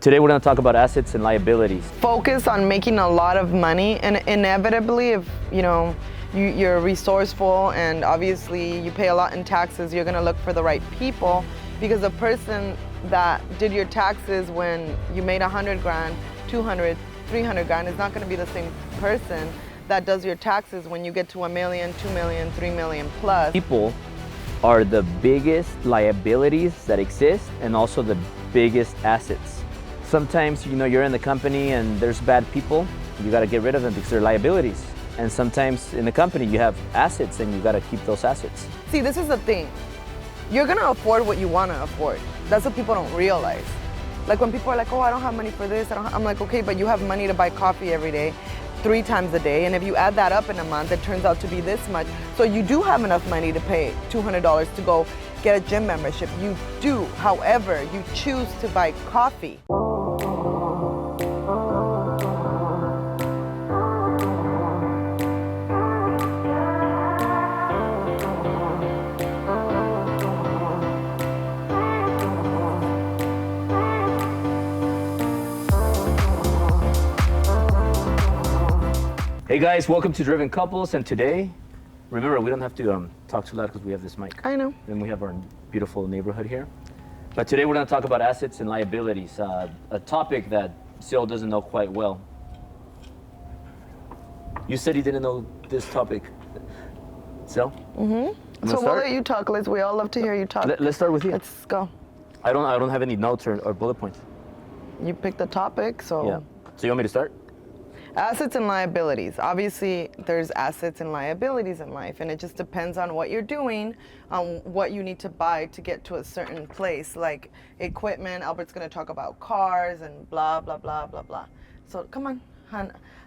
Today we're going to talk about assets and liabilities. Focus on making a lot of money, and inevitably, if you're resourceful and obviously you pay a lot in taxes, you're going to look for the right people, because the person that did your taxes when you made 100 grand, 200, 300 grand is not going to be the same person that does your taxes when you get to $1 million, $2 million, $3 million plus. People are the biggest liabilities that exist and also the biggest assets. Sometimes, you're in the company and there's bad people, you got to get rid of them because they're liabilities. And sometimes in the company you have assets and you got to keep those assets. See, this is the thing. You're going to afford what you want to afford. That's what people don't realize. Like when people are like, oh, I don't have money for this. I'm like, okay, but you have money to buy coffee every day, 3 times a day. And if you add that up in a month, it turns out to be this much. So you do have enough money to pay $200 to go get a gym membership. You do. However, you choose to buy coffee. Hey guys, welcome to Driven Couples, and today, remember, we don't have to talk too loud because we have this mic. I know. And we have our beautiful neighborhood here. But today we're going to talk about assets and liabilities, a topic that Syl doesn't know quite well. You said you didn't know this topic. Syl? Mm-hmm. So we'll let you talk, Liz. We all love to hear you talk. Let's start with you. Let's go. I don't have any notes or bullet points. You picked the topic, so. Yeah. So you want me to start? Assets and liabilities. Obviously, there's assets and liabilities in life, and it just depends on what you're doing, on what you need to buy to get to a certain place, like equipment. Albert's going to talk about cars and blah, blah, blah, blah, blah. So come on,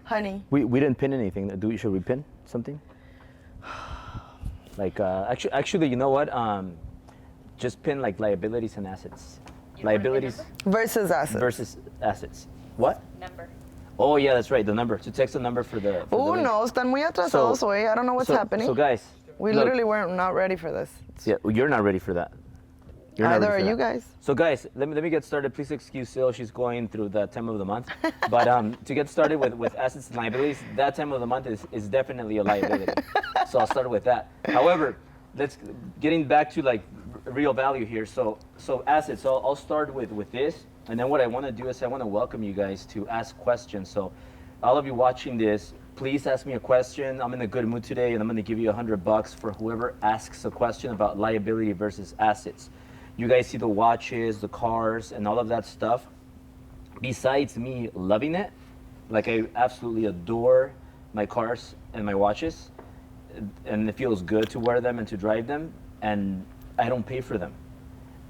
honey. We didn't pin anything. Should we pin something? Like, actually, you know what? Just pin like liabilities and assets. Liabilities versus assets. Versus assets. What? Number. Oh yeah, that's right. The number. To text the number for the. Oh no, están muy atrasados hoy. I don't know what's happening. So guys, we literally weren't not ready for this. Yeah, you're not ready for that. Either are you guys. So guys, let me get started. Please excuse Syl. She's going through the time of the month. But to get started with assets and liabilities, that time of the month is definitely a liability. So I'll start with that. However, getting back to like real value here. So assets. So I'll start with this. And then what I want to do is I want to welcome you guys to ask questions. So all of you watching this, please ask me a question. I'm in a good mood today, and I'm going to give you $100 for whoever asks a question about liability versus assets. You guys see the watches, the cars, and all of that stuff. Besides me loving it, like I absolutely adore my cars and my watches, and it feels good to wear them and to drive them, and I don't pay for them.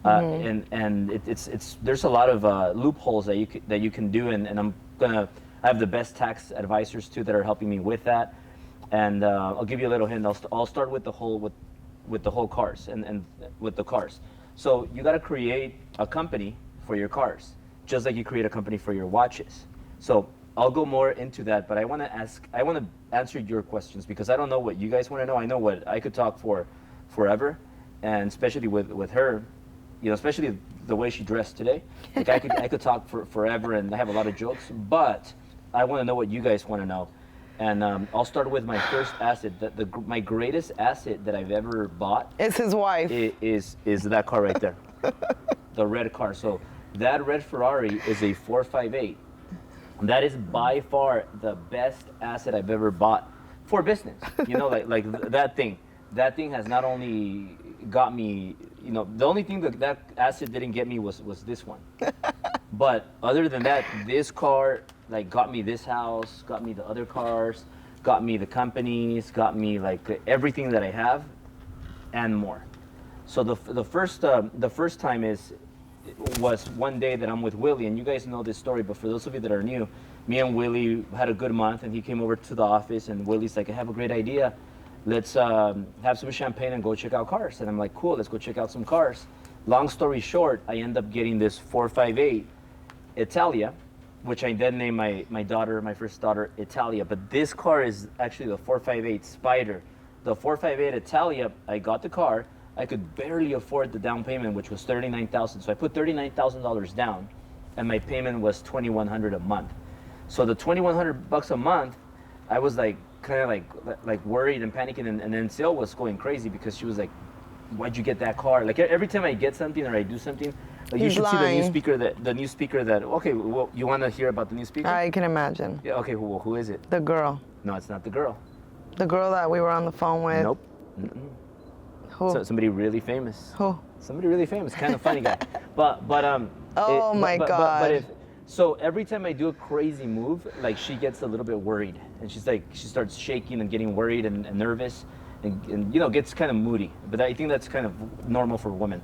And it's there's a lot of loopholes that you can do, and I have the best tax advisors too that are helping me with that, and I'll give you a little hint. I'll start with the whole cars and with the cars. So you got to create a company for your cars, just like you create a company for your watches. So I'll go more into that, but I want to answer your questions because I don't know what you guys want to know. I know what I could talk for forever, and especially with her. Especially the way she dressed today. Like I could talk for forever, and I have a lot of jokes. But I want to know what you guys want to know, and I'll start with my first asset. My greatest asset that I've ever bought is his wife. Is that car right there, the red car. So that red Ferrari is a 458. That is by far the best asset I've ever bought for business. Like that thing. That thing has not only got me, the only thing that asset didn't get me was this one. But other than that, this car like got me this house, got me the other cars, got me the companies, got me like everything that I have, and more. So the first time was one day that I'm with Willie, and you guys know this story, but for those of you that are new, me and Willie had a good month, and he came over to the office, and Willie's like, I have a great idea. Let's have some champagne and go check out cars. And I'm like, cool, let's go check out some cars. Long story short, I end up getting this 458 Italia, which I then named my first daughter, Italia. But this car is actually the 458 Spider. The 458 Italia, I got the car. I could barely afford the down payment, which was $39,000. So I put $39,000 down. and my payment was $2,100 a month. So the $2,100 a month, I was like kind of like worried and panicking, and then Syl was going crazy because she was like, "Why'd you get that car?" Like every time I get something or I do something, like you should see the new speaker that. Okay, well, you want to hear about the new speaker? I can imagine. Yeah. Okay. Well, who is it? The girl. No, it's not the girl. The girl that we were on the phone with. Nope. Who? So, somebody really famous. Who? Somebody really famous, kind of funny guy. But Oh my God. But so every time I do a crazy move, like she gets a little bit worried, and she starts shaking and getting worried and nervous, and gets kind of moody. But I think that's kind of normal for women.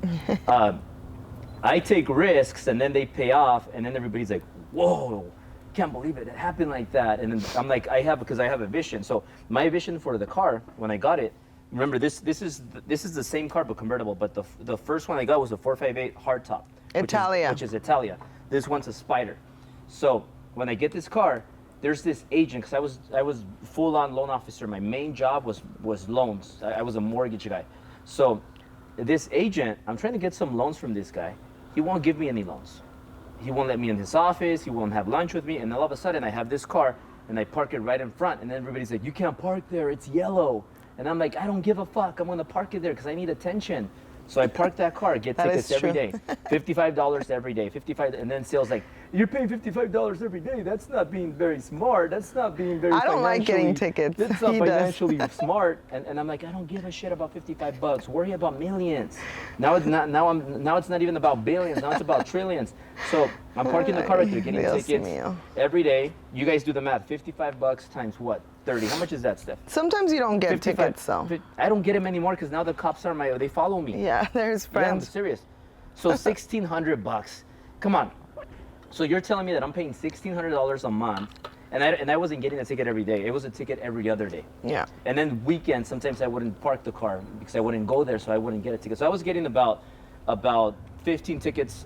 I take risks and then they pay off, and then everybody's like, "Whoa, can't believe it happened like that." And then I'm like, because I have a vision. So my vision for the car when I got it. Remember, this is the same car but convertible. But the first one I got was a 458 hardtop, which is Italia. This one's a Spider. So when I get this car, there's this agent, because I was full-on loan officer. My main job was loans. I was a mortgage guy. So this agent, I'm trying to get some loans from this guy. He won't give me any loans. He won't let me in his office. He won't have lunch with me. And all of a sudden, I have this car and I park it right in front. And then everybody's like, "You can't park there. It's yellow." And I'm like, "I don't give a fuck. I'm going to park it there because I need attention." So I park that car, get tickets every day. $55 every day. And then Syl's like, "You're paying $55 every day. That's not being very smart. That's not being very I don't like getting tickets. That's not He financially smart." And I'm like, "I don't give a shit about $55. Worry about millions." Now it's not even about billions. Now it's about trillions. So I'm parking the car right there, getting tickets every day. You guys do the math. $55 times what? 30. How much is that, Steph? Sometimes you don't get tickets, though. I don't get them anymore because now the cops are they follow me. Yeah, there's friends. Yeah, I'm serious. So $1,600. Come on. So you're telling me that I'm paying $1,600 a month, and I wasn't getting a ticket every day. It was a ticket every other day. Yeah. And then weekends, sometimes I wouldn't park the car because I wouldn't go there, so I wouldn't get a ticket. So I was getting about 15 tickets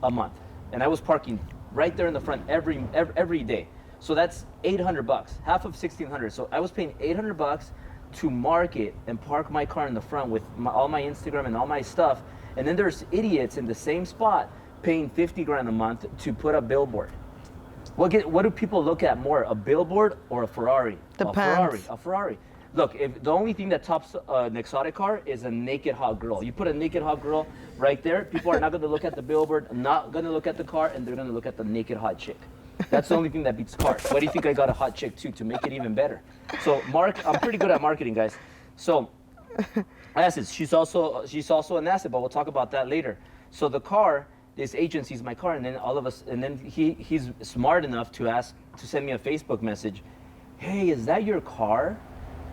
a month, and I was parking right there in the front every day. So that's $800, half of $1,600. So I was paying $800 to market and park my car in the front with all my Instagram and all my stuff. And then there's idiots in the same spot paying $50,000 a month to put a billboard. What do people look at more, a billboard or a Ferrari? Depends. A Ferrari. Look, if the only thing that tops an exotic car is a naked hot girl. You put a naked hot girl right there, people are not going to look at the billboard, not going to look at the car, and they're going to look at the naked hot chick. That's the only thing that beats cars. Why do you think I got a hot chick too, to make it even better? So I'm pretty good at marketing, guys. So assets, she's also an asset, but we'll talk about that later. So the car, this agent sees my car, and then he's smart enough to send me a Facebook message. "Hey, is that your car?"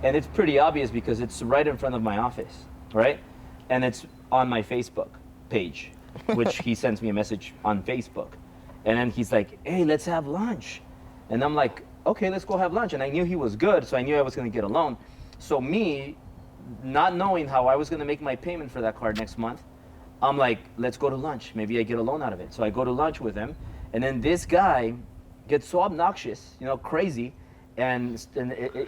And it's pretty obvious because it's right in front of my office, right? And it's on my Facebook page, which he sends me a message on Facebook. And then he's like, "Hey, let's have lunch." And I'm like, "Okay, let's go have lunch." And I knew he was good, so I knew I was going to get a loan. So me, not knowing how I was going to make my payment for that car next month, I'm like, "Let's go to lunch. Maybe I get a loan out of it." So I go to lunch with him. And then this guy gets so obnoxious, crazy. And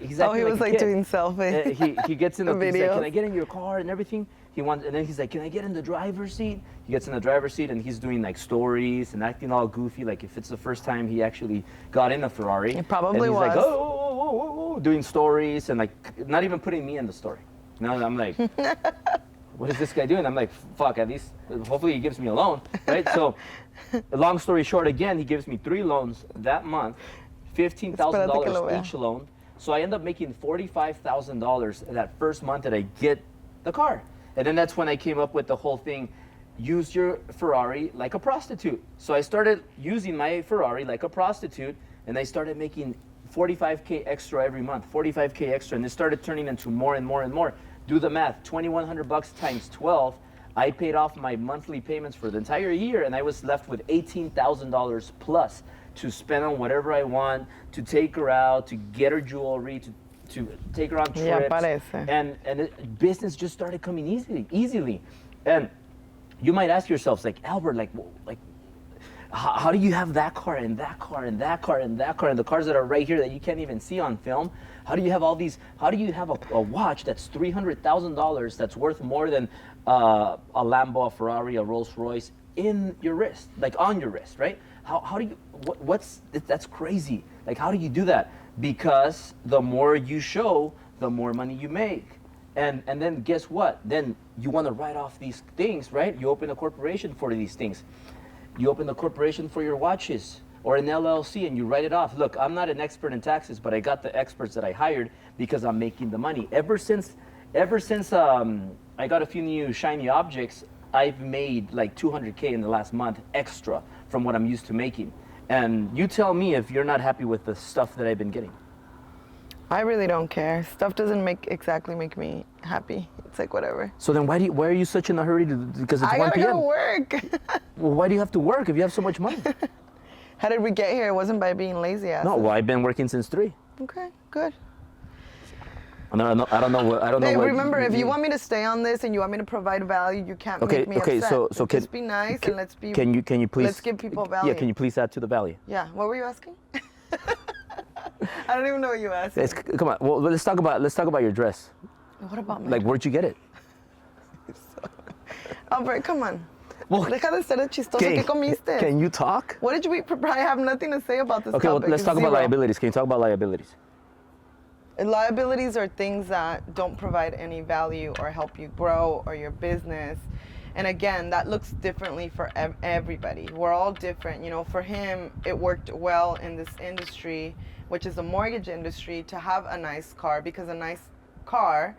he's acting he was like doing selfie. He gets in the videos. He's like, "Can I get in your car?" and everything. And then he's like, "Can I get in the driver's seat?" He gets in the driver's seat and he's doing like stories and acting all goofy, like if it's the first time he actually got in a Ferrari. It probably and he's was. like, oh, doing stories and like not even putting me in the story. I'm like, what is this guy doing? I'm like, fuck, at least hopefully he gives me a loan, right? So long story short, again, he gives me 3 loans that month, $15,000 each loan. So I end up making $45,000 that first month that I get the car. And then that's when I came up with the whole thing, use your Ferrari like a prostitute. So I started using my Ferrari like a prostitute, and I started making $45K extra every month, $45K extra, and it started turning into more and more and more. Do the math, $2,100 times 12. I paid off my monthly payments for the entire year, and I was left with $18,000 plus to spend on whatever I want, to take her out, to get her jewelry, to take her on trips. And business just started coming easily. And you might ask yourselves, like, Albert, how do you have that car and that car and that car and that car and the cars that are right here that you can't even see on film? How do you have all these? How do you have a watch that's $300,000 that's worth more than a Lambo, a Ferrari, a Rolls Royce in your wrist, like on your wrist, right? How do you, that's crazy. Like, how do you do that? Because the more you show, the more money you make. And then guess what? Then you want to write off these things, right? You open a corporation for these things. You open a corporation for your watches or an LLC and you write it off. Look, I'm not an expert in taxes, but I got the experts that I hired because I'm making the money. Ever since I got a few new shiny objects, I've made like 200K in the last month extra from what I'm used to making. And you tell me if you're not happy with the stuff that I've been getting. I really don't care. Stuff doesn't exactly make me happy. It's like whatever. So then why are you such in a hurry because it's 1 I p.m.? gotta go work. Well, why do you have to work if you have so much money? How did we get here? It wasn't by being lazy. No, well, I've been working since 3. Okay, good. I don't know. Hey, what remember, if you want me to stay on this and you want me to provide value, you can't make me upset. So just be nice and let's be. Can you please? Let's give people value. Yeah, can you please add to the value? Yeah. What were you asking? I don't even know what you asked. Come on. Well, let's talk about your dress. What about my? Like, where'd you get it? Albert, come on. Well, Deja de ser chistoso. ¿Qué comiste? Can you talk? What did you eat? I have nothing to say about this Okay, topic. well, let's talk about liabilities. Can you talk about liabilities? Liabilities are things that don't provide any value or help you grow or your business. And again, that looks differently for everybody. We're all different. You know, for him, it worked well in this industry, which is the mortgage industry, to have a nice car, because a nice car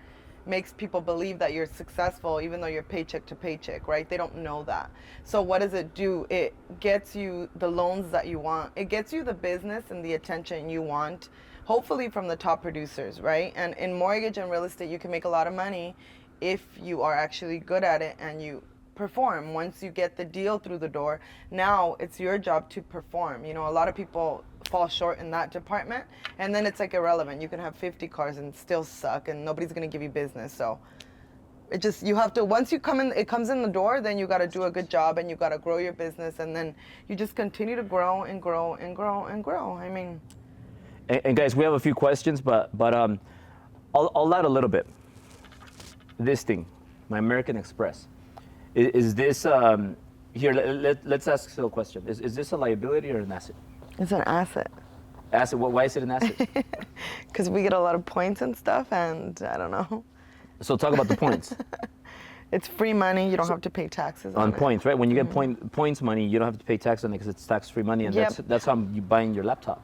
makes people believe that you're successful even though you're paycheck to paycheck, right? They don't know that. So what does it do? It gets you the loans that you want. It gets you the business and the attention you want, hopefully from the top producers, right? And in mortgage and real estate, you can make a lot of money if you are actually good at it and you perform. Once you get the deal through the door, now it's your job to perform. You know, a lot of people fall short in that department, and then it's like irrelevant. You can have 50 cars and still suck, and nobody's gonna give you business. So it just, you have to, once you come in, it comes in the door, then you gotta do a good job and you gotta grow your business, and then you just continue to grow and grow and grow and grow. I mean. And guys, we have a few questions, but I'll add a little bit. This thing, my American Express, is this here? Let's ask Syl a question. Is this a liability or an asset? It's an asset. Asset. Why is it an asset? Because we get a lot of points and stuff, and I don't know. So talk about the points. It's free money. You don't have to pay taxes on points, right? When you get points money, you don't have to pay tax on it because it's tax-free money, and that's how you buying your laptop.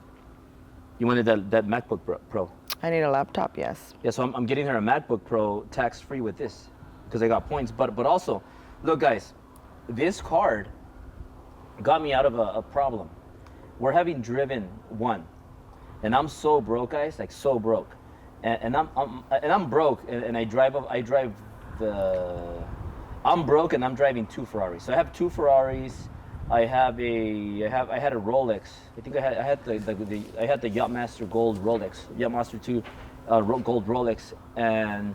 You wanted that MacBook Pro. I need a laptop, yes. Yeah, so I'm getting her a MacBook Pro tax-free with this because I got points. But also, look, guys, this card got me out of a problem. We're having driven 1, and I'm so broke, guys, like so broke, and I'm broke, and I'm broke, and I'm driving 2 Ferraris. So I have 2 Ferraris. I had a Rolex. I think I had the Yachtmaster Gold Rolex, Yachtmaster 2 Gold Rolex, and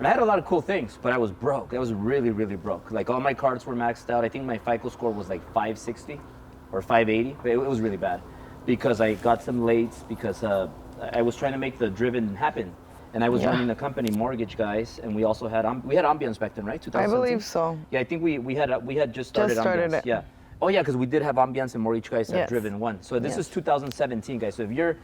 I had a lot of cool things, but I was broke. I was really, really broke. Like, all my cards were maxed out. I think my FICO score was like 560 or 580. But it was really bad because I got some lates because I was trying to make the driven happen. And I was running a company, mortgage guys, and we also had Ambiance back then, right? 2017? I believe so. Yeah, I think we had just started Ambiance. It. Yeah. Oh yeah, because we did have Ambiance and mortgage guys at Driven 1. So this is 2017, guys. So if you're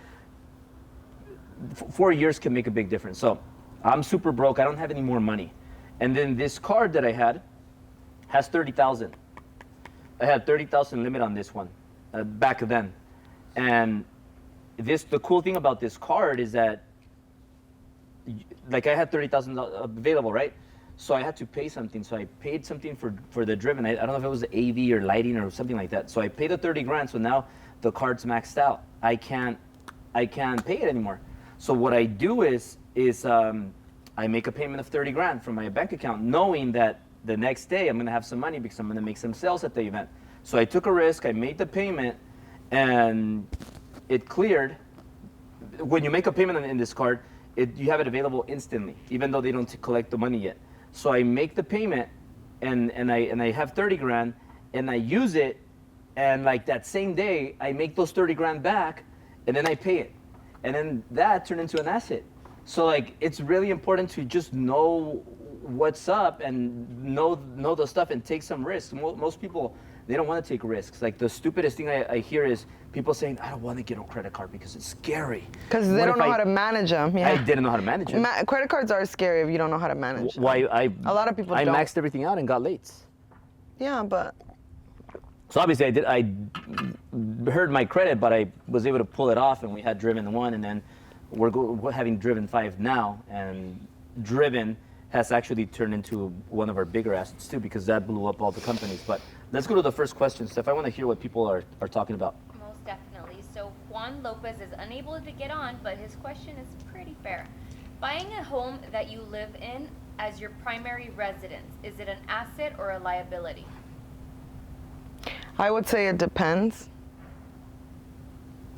4 years can make a big difference. So I'm super broke. I don't have any more money, and then this card that I had has 30,000. I had 30,000 limit on this one back then, and the cool thing about this card is that, like, I had 30,000 available, right? So I had to pay something. So I paid something for the driven. I don't know if it was AV or lighting or something like that. So I paid the 30 grand. So now the card's maxed out. I can't pay it anymore. So what I do is I make a payment of 30 grand from my bank account, knowing that the next day I'm gonna have some money because I'm gonna make some sales at the event. So I took a risk. I made the payment, and it cleared. When you make a payment in this card, you have it available instantly, even though they don't collect the money yet. So I make the payment, and I have 30 grand, and I use it, and like that same day I make those 30 grand back, and then I pay it, and then that turned into an asset. So like, it's really important to just know what's up and know the stuff and take some risks. Most people They don't want to take risks. Like the stupidest thing I hear is people saying, I don't want to get a credit card because it's scary. Because they don't know how to manage them. Yeah. I didn't know how to manage it. Credit cards are scary if you don't know how to manage them. Why a lot of people I don't. maxed everything out and got late. Yeah, but so obviously I heard my credit, but I was able to pull it off, and we had driven 1, and then we're having driven 5 now, and driven has actually turned into one of our bigger assets too, because that blew up all the companies. But let's go to the first question, Steph. I want to hear what people are talking about. Most definitely. So Juan Lopez is unable to get on, but his question is pretty fair. Buying a home that you live in as your primary residence, is it an asset or a liability? I would say it depends.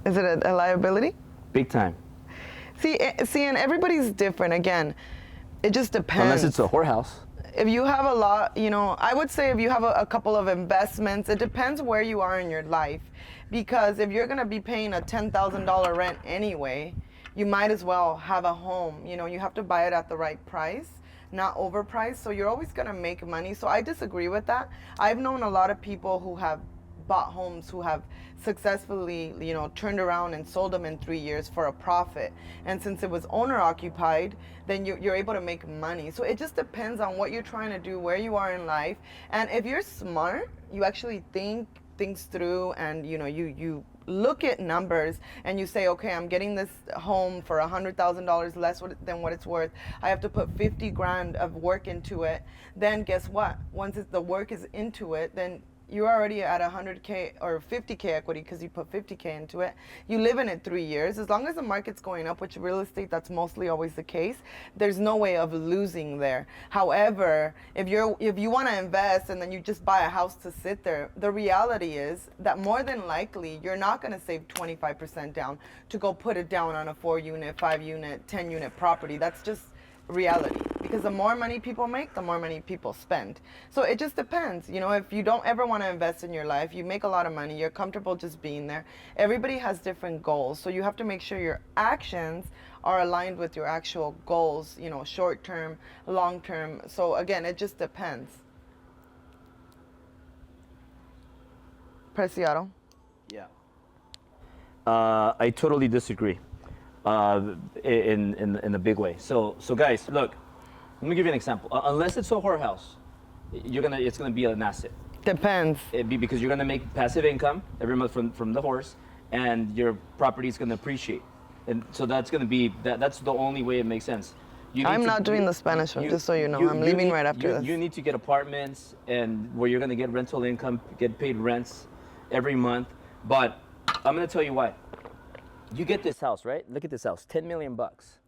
Is it a liability? Big time. See, and everybody's different. Again, it just depends. Unless it's a whorehouse. If you have a lot, I would say if you have a couple of investments, it depends where you are in your life. Because if you're going to be paying a $10,000 rent anyway, you might as well have a home. You have to buy it at the right price, not overpriced. So you're always going to make money. So I disagree with that. I've known a lot of people who have bought homes who have successfully, turned around and sold them in 3 years for a profit. And since it was owner occupied, then you're able to make money. So it just depends on what you're trying to do, where you are in life. And if you're smart, you actually think things through, and you look at numbers and you say, okay, I'm getting this home for $100,000 less than what it's worth. I have to put 50 grand of work into it. Then guess what? Once the work is into it, then you're already at 100K or 50K equity because you put 50K into it. You live in it 3 years. As long as the market's going up, which real estate, that's mostly always the case, there's no way of losing there. However, if you want to invest and then you just buy a house to sit there, the reality is that more than likely you're not going to save 25% down to go put it down on a 4-unit, 5-unit, 10-unit property. That's just reality, because the more money people make, the more money people spend. So it just depends. If you don't ever want to invest in your life, you make a lot of money, you're comfortable just being there. Everybody has different goals, so you have to make sure your actions are aligned with your actual goals, short term, long term. So again, it just depends. Preciado? Yeah. I totally disagree. In a big way. So guys, look, let me give you an example. Unless it's a whorehouse, it's gonna be an asset. Depends. Because you're gonna make passive income every month from the horse, and your property is gonna appreciate. And so that's gonna be that's the only way it makes sense. I'm not doing the Spanish one, just so you know. I'm leaving right after this. You need to get apartments and where you're gonna get rental income, get paid rents every month. But I'm gonna tell you why. You get this house, right? Look at this house, 10 million bucks.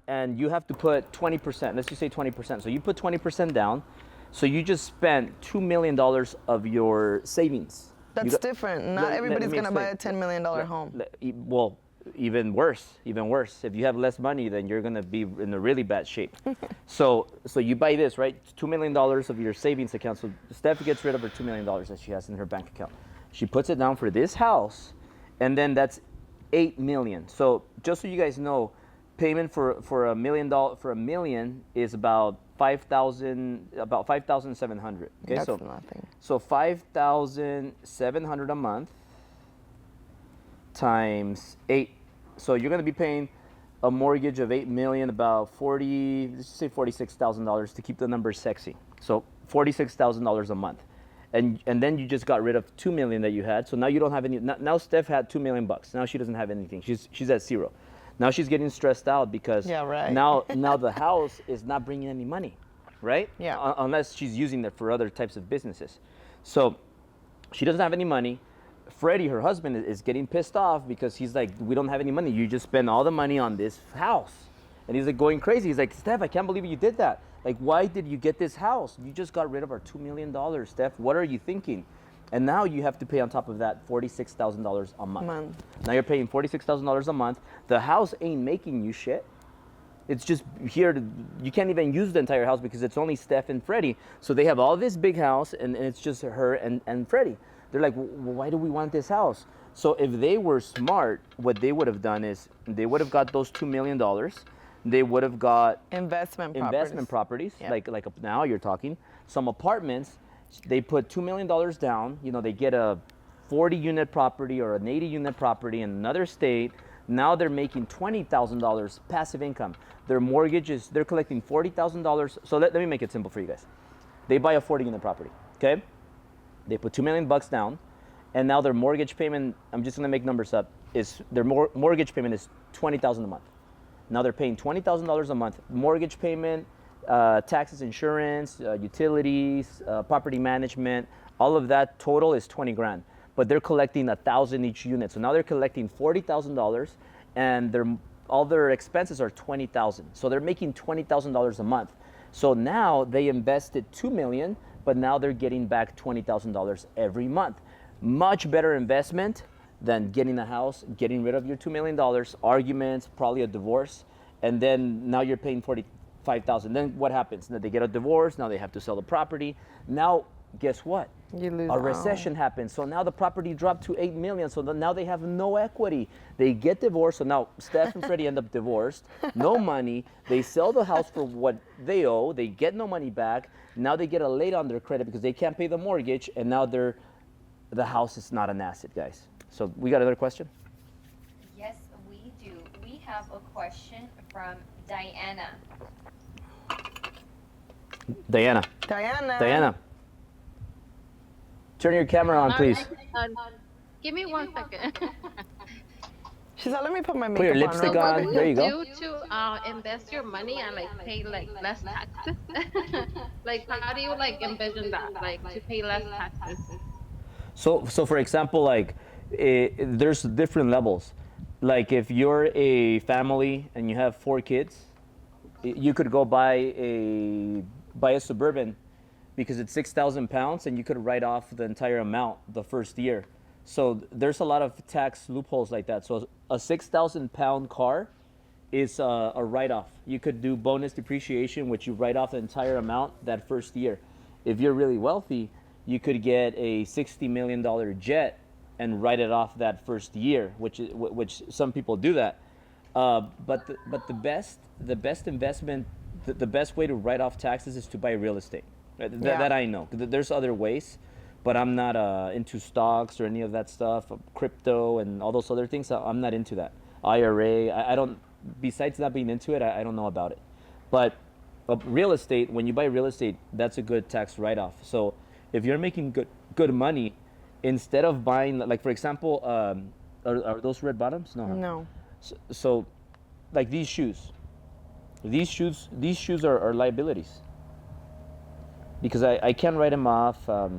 And you have to put 20%, let's just say 20%. So you put 20% down, so you just spent $2 million of your savings. That's different. Not everybody's gonna buy a $10 million home. Well, even worse. If you have less money, then you're gonna be in a really bad shape. So you buy this, right? $2 million of your savings account. So Steph gets rid of her $2 million that she has in her bank account. She puts it down for this house, and then that's $8 million. So just so you guys know, payment for $1 million is about $5,700. Okay, that's so nothing. So $5,700 a month times 8. So you're going to be paying a mortgage of $8 million, about let's say $46,000 to keep the numbers sexy. So $46,000 a month. And then you just got rid of $2 million that you had. So now you don't have any. Now Steph had $2 million bucks. Now she doesn't have anything. She's at zero. Now she's getting stressed out because now the house is not bringing any money, right? Yeah. Unless she's using it for other types of businesses. So she doesn't have any money. Freddie, her husband, is getting pissed off because he's like, we don't have any money. You just spend all the money on this house. And he's like going crazy. He's like, Steph, I can't believe you did that. Like, why did you get this house? You just got rid of our $2 million, Steph. What are you thinking? And now you have to pay on top of that $46,000 a month. Now you're paying $46,000 a month. The house ain't making you shit. It's just here. You can't even use the entire house because it's only Steph and Freddie. So they have all this big house, and it's just her and Freddie. They're like, well, why do we want this house? So if they were smart, what they would have done is they would have got those $2 million. They would have got investment properties, yeah. like now you're talking, some apartments. They put $2 million down. You know, they get a 40-unit property or an 80-unit property in another state. Now they're making $20,000 passive income. Their mortgages, they're collecting $40,000. So let me make it simple for you guys. They buy a 40-unit property, okay? They put $2 million down, and now their mortgage payment, I'm just gonna make numbers up, is their mortgage payment is $20,000 a month. Now they're paying $20,000 a month. Mortgage payment, taxes, insurance, utilities, property management, all of that total is 20 grand. But they're collecting $1,000 each unit. So now they're collecting $40,000, and all their expenses are $20,000. So they're making $20,000 a month. So now they invested $2 million, but now they're getting back $20,000 every month. Much better investment than getting a house, getting rid of your $2 million, arguments, probably a divorce, and then now you're paying $45,000. Then what happens? Now they get a divorce, now they have to sell the property. Now, guess what? You lose a recession happens. So now the property dropped to $8 million. So now they have no equity. They get divorced. So now Steph and Freddie end up divorced. No money. They sell the house for what they owe. They get no money back. Now they get a late on their credit because they can't pay the mortgage. And now the house is not an asset, guys. So we got another question? Yes, we do. We have a question from Diana. Diana. Turn your camera on, please. Give me 1 second. She said, let me put my makeup Put your on. lipstick real on. quick. There you go. Do to invest your money and like pay like less taxes? Like how do you like envision that? Like to pay less taxes? So for example, like there's different levels. Like if you're a family and you have 4 kids, you could go buy a Suburban because it's 6,000 pounds and you could write off the entire amount the first year. So there's a lot of tax loopholes like that. So a 6,000 pound car is a write-off. You could do bonus depreciation, which you write off the entire amount that first year. If you're really wealthy, you could get a $60 million jet and write it off that first year, which some people do that. But the best investment, the best way to write off taxes is to buy real estate. That I know. There's other ways, but I'm not into stocks or any of that stuff, crypto and all those other things. I'm not into that. IRA, I don't. Besides not being into it, I don't know about it. But real estate, when you buy real estate, that's a good tax write-off. So if you're making good money, instead of buying, like for example, are those red bottoms? No. No. So like these shoes are liabilities. Because I can't write them off. I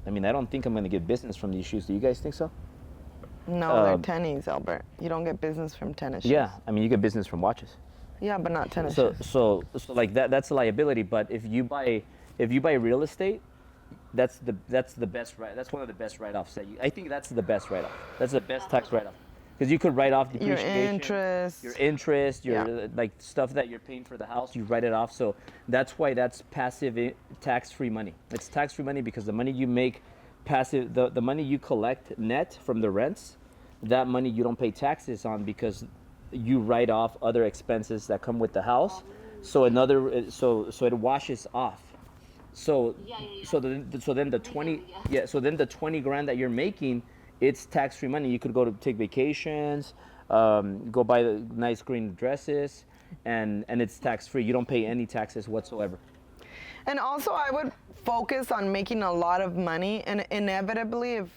mean, I don't think I'm going to get business from these shoes. Do you guys think so? No, they're tennies, Albert. You don't get business from tennis shoes. Yeah, I mean, you get business from watches. Yeah, but not tennis So shoes. like that's a liability. But if you buy real estate, that's the best that's one of the best write-offs. I think that's the best write-off. That's the best tax write-off. Because you could write off depreciation, your interest, like stuff that you're paying for the house, you write it off. So that's why that's passive tax-free money. It's tax-free money because the money you make passive, the money you collect net from the rents, that money you don't pay taxes on because you write off other expenses that come with the house. So it washes off. So then the 20 grand that you're making, it's tax-free money. You could go to take vacations, go buy the nice green dresses, and it's tax-free. You don't pay any taxes whatsoever. And also, I would focus on making a lot of money. And inevitably, if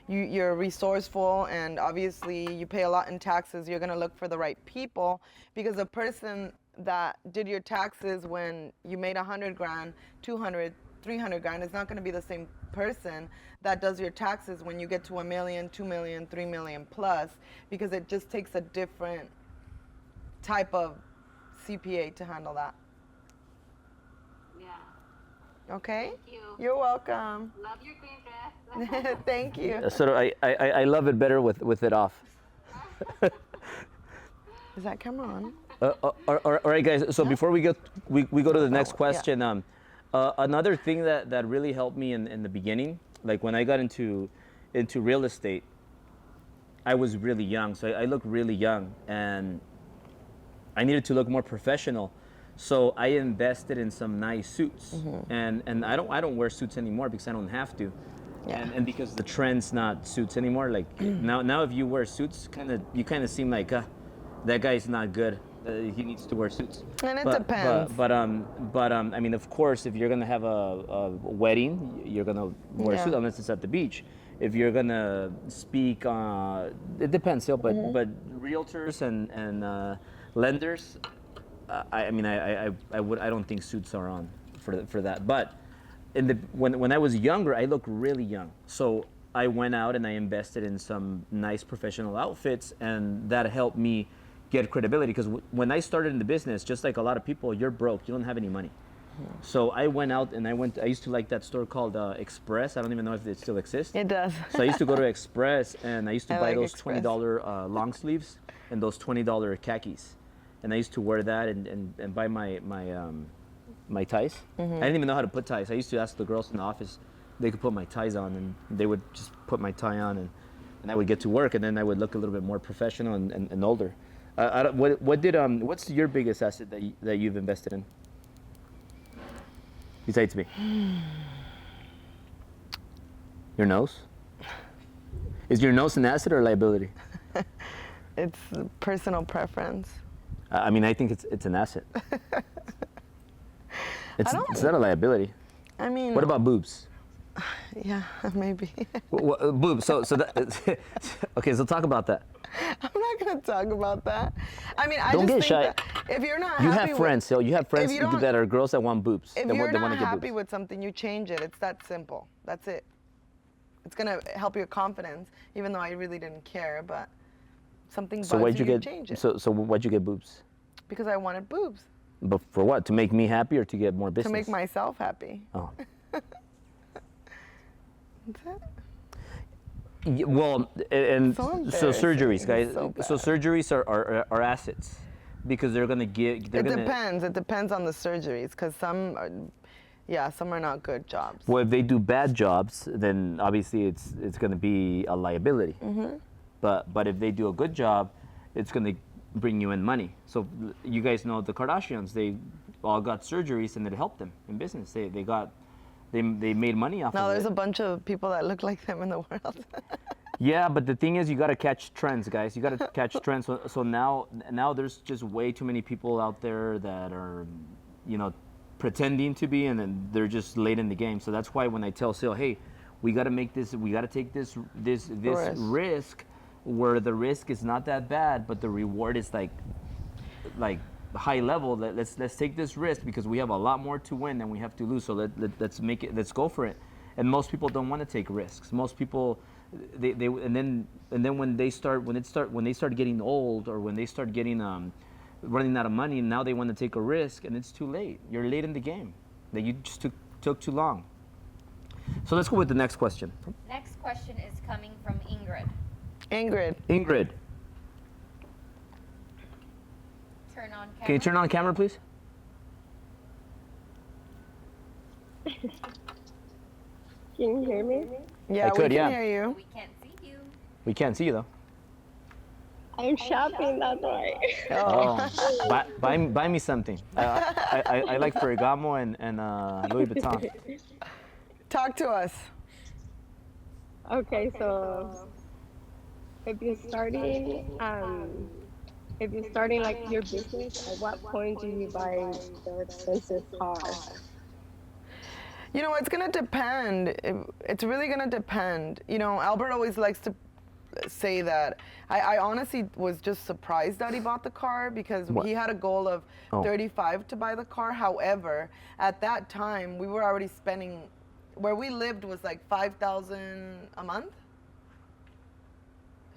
you're resourceful and obviously you pay a lot in taxes, you're going to look for the right people, because the person that did your taxes when you made 100 grand, 200, 300 grand is not going to be the same person that does your taxes when you get to $1 million, $2 million, $3 million plus, because it just takes a different type of CPA to handle that. Yeah. Okay? Thank you. You're welcome. Love your green dress. Thank you. So I love it better with it off. Is that camera on? All right, guys. So before we go to the next yeah. question. Another thing that really helped me in the beginning, like when I got into real estate, I was really young. So I looked really young and I needed to look more professional. So I invested in some nice suits, and I don't wear suits anymore because I don't have to, and because the trend's not suits anymore. Like now if you wear suits, you kind of seem like that guy's not good. He needs to wear suits. And it depends. But I mean, of course, if you're gonna have a wedding, you're gonna wear a suit unless it's at the beach. If you're gonna speak, it depends still. But realtors and lenders, I mean, I don't think suits are on for that. But when I was younger, I looked really young. So I went out and I invested in some nice professional outfits, and that helped me get credibility. Because when I started in the business, just like a lot of people, you're broke. You don't have any money. So I went out and I used to like that store called Express. I don't even know if it still exists. It does. So I used to go to Express and I used to buy like those Express. $20 long sleeves and those $20 khakis. And I used to wear that and buy my ties. I didn't even know how to put ties. I used to ask the girls in the office, they could put my ties on, and they would just put my tie on, and I would get to work, and then I would look a little bit more professional and older. What's your biggest asset that you've invested in? Besides me. Your nose? Is your nose an asset or a liability? It's personal preference. I mean, I think it's an asset. It's not a liability. I mean, What about boobs? yeah, maybe. Boobs. So that. Okay, so talk about that. I'm not gonna talk about that. I mean, I Don't just get think shy. that if you're not You happy have friends, Syl. You have friends you don't- that are girls that want boobs. if That you're want to not get happy boobs. with something, you change it. It's that simple. That's it. It's gonna help your confidence, even though I really didn't care. But something bugs So why'd you you get? change it. So why'd you get boobs? Because I wanted boobs But for what? To make me happy or to get more business? to make myself happy. Oh. That's it. Well, and So so surgeries, embarrassing. guys. So So surgeries are assets because they're gonna give. They're It gonna. depends. It depends on the surgeries, because some are not good jobs. Well, if they do bad jobs, then obviously it's gonna be a liability. But if they do a good job, it's gonna bring you in money. So you guys know the Kardashians. They all got surgeries and it helped them in business. They made money off Now of there's it. a bunch of people that look like them in the world. Yeah, but the thing is, you got to catch trends, guys. You got to catch trends. So now there's just way too many people out there that are, pretending to be, and then they're just late in the game. So that's why when I tell Syl, hey, we got to take this risk, where the risk is not that bad, but the reward is like high level. Let's take this risk because we have a lot more to win than we have to lose. So let's go for it. And most people don't want to take risks. Most people, and then when they start getting old, or when they start getting running out of money, and now they want to take a risk, and it's too late. You're late in the game. That you just took too long. So let's go with the next question. Next question is coming from Ingrid. Ingrid, Turn on camera. can you turn on camera, please? Can you hear me? Yeah, I could, we can yeah. hear you. We can't see you. We can't see you though. I'm shopping, that's why. Oh, buy me something. I like Ferragamo and Louis Vuitton. Talk to us. Okay, so if you're starting like your business, at what point do you buy the expensive car? It's gonna depend. It's really gonna depend. Albert always likes to say that. I honestly was just surprised that he bought the car, because What? he had a goal of 35 to buy the car. However, at that time, we were already spending, where we lived was like $5,000 a month.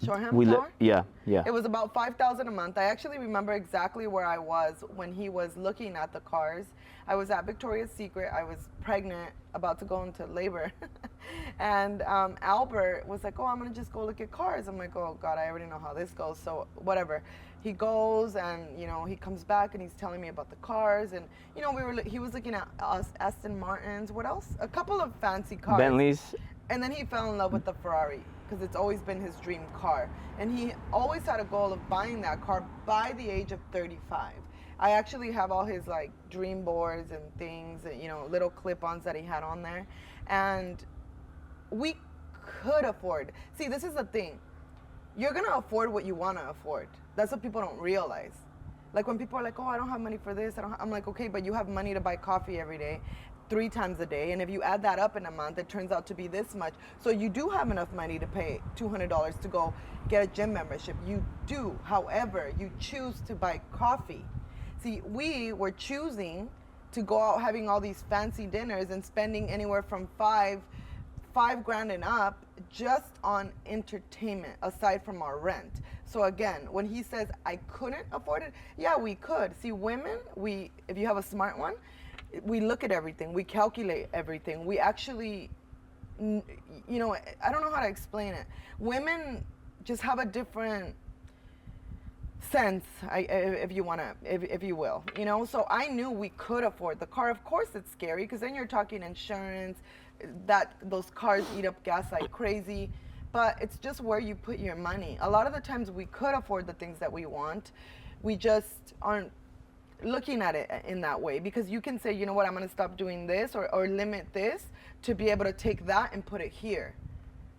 Shoreham Tower? Yeah. It was about $5,000 a month. I actually remember exactly where I was when he was looking at the cars. I was at Victoria's Secret. I was pregnant, about to go into labor. And Albert was like, oh, I'm going to just go look at cars. I'm like, oh, God, I already know how this goes. So whatever. He goes and, he comes back and he's telling me about the cars. And, he was looking at Aston Martins. What else? A couple of fancy cars. Bentleys. And then he fell in love with the Ferrari, because it's always been his dream car. And he always had a goal of buying that car by the age of 35. I actually have all his like dream boards and things, and, little clip-ons that he had on there. And we could afford. See, this is the thing. You're going to afford what you want to afford. That's what people don't realize. Like when people are like, oh, I don't have money for this. I'm like, okay, but you have money to buy coffee every day, 3 times a day. And if you add that up in a month, it turns out to be this much. So you do have enough money to pay $200 to go get a gym membership. You do. However, you choose to buy coffee. See, we were choosing to go out having all these fancy dinners and spending anywhere from $5 grand and up just on entertainment aside from our rent. So again, when he says I couldn't afford it, yeah, we could. See, women, if you have a smart one, we look at everything, we calculate everything. We actually, I don't know how to explain it. Women just have a different sense, if you will, So I knew we could afford the car. Of course, it's scary because then you're talking insurance. Those cars eat up gas like crazy, but it's just where you put your money. A lot of the times we could afford the things that we want. We just aren't looking at it in that way, because you can say, you know what, I'm going to stop doing this or limit this to be able to take that and put it here.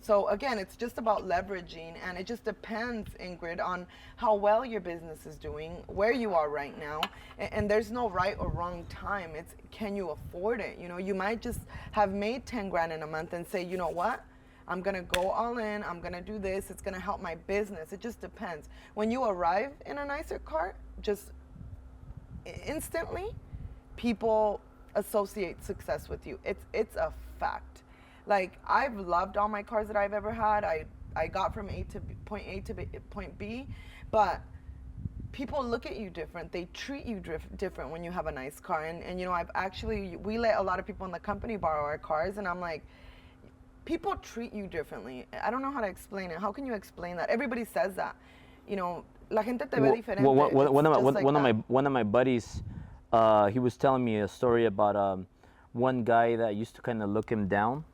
So again, it's just about leveraging, and it just depends, Ingrid, on how well your business is doing, where you are right now, and there's no right or wrong time. It's, can you afford it? You might just have made 10 grand in a month and say, you know what, I'm gonna go all in, I'm gonna do this, it's gonna help my business. It just depends. When you arrive in a nicer car, just instantly, people associate success with you. It's a fact. Like, I've loved all my cars that I've ever had. I got from point A to point B, but people look at you different. They treat you different when you have a nice car. And we let a lot of people in the company borrow our cars, and I'm like, people treat you differently. I don't know how to explain it. How can you explain that? Everybody says that. La gente te ve diferente. One of my buddies, he was telling me a story about one guy that used to kind of look him down.